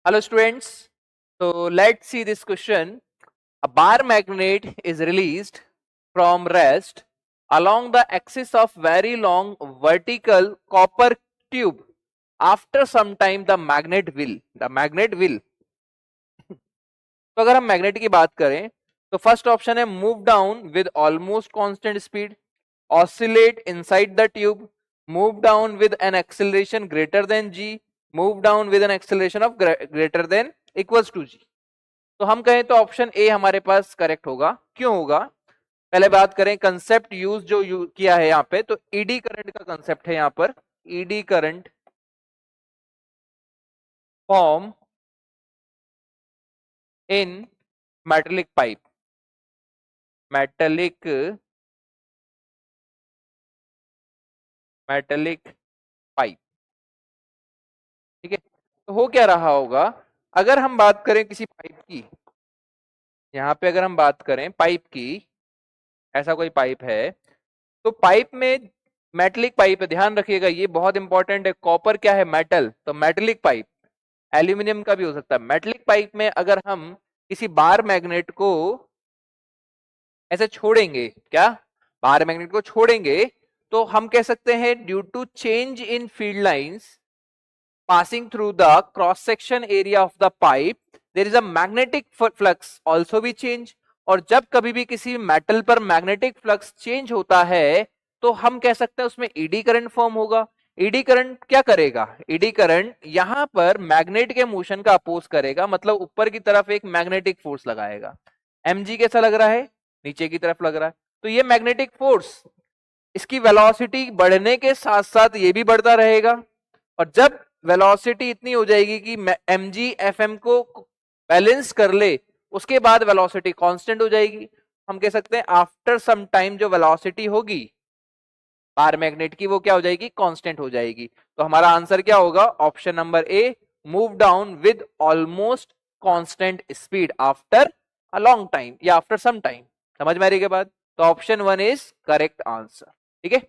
Hello students, so let's see this question. A bar magnet is released from rest along the axis of very long vertical copper tube. After some time the magnet will. तो अगर हम magnet की बात करें तो first option है move down with almost constant speed, oscillate inside the tube, move down with an acceleration greater than g, move down with an acceleration of greater than equals to g. तो हम कहें तो option A हमारे पास correct होगा. क्यों होगा? पहले बात करें कंसेप्ट यूज किया है यहाँ पे, तो ईडी करंट का कंसेप्ट है यहाँ पर. Eddy current form in metallic pipe. Metallic pipe. ठीक है, तो हो क्या रहा होगा अगर हम बात करें किसी पाइप की. यहाँ पे अगर हम बात करें पाइप की, ऐसा कोई पाइप है तो पाइप में मेटेलिक पाइप है, ध्यान रखिएगा ये बहुत इंपॉर्टेंट है. कॉपर क्या है? मेटल. तो मेटेलिक पाइप, एल्यूमिनियम का भी हो सकता है. मेटेलिक पाइप में अगर हम किसी बार मैग्नेट को ऐसे छोड़ेंगे, क्या बार मैग्नेट को छोड़ेंगे, तो हम कह सकते हैं due to change in field lines passing through the cross section area of the pipe there is a magnetic flux also be change. और जब कभी भी किसी मेटल पर मैग्नेटिक फ्लक्स चेंज होता है तो हम कह सकते हैं उसमें ईडी करंट फॉर्म होगा. ईडी करंट क्या करेगा? ईडी करंट यहां पर मैग्नेट के मोशन का अपोज करेगा, मतलब ऊपर की तरफ एक मैग्नेटिक फोर्स लगाएगा. mg कैसा लग रहा है? नीचे की तरफ लग रहा है. तो ये मैग्नेटिक फोर्स, इसकी वेलोसिटी बढ़ने के साथ साथ ये भी बढ़ता रहेगा. और जब वेलोसिटी इतनी हो जाएगी कि mg fm को बैलेंस कर ले, उसके बाद वेलोसिटी कांस्टेंट हो जाएगी. हम कह सकते हैं आफ्टर सम टाइम जो वेलोसिटी होगी बार मैग्नेट की वो क्या हो जाएगी? कांस्टेंट हो जाएगी. तो हमारा आंसर क्या होगा? Option number A, move down with almost constant speed after a long time या आफ्टर सम टाइम. समझ में आ रही है बात? तो ऑप्शन 1 इज करेक्ट आंसर. ठीक है.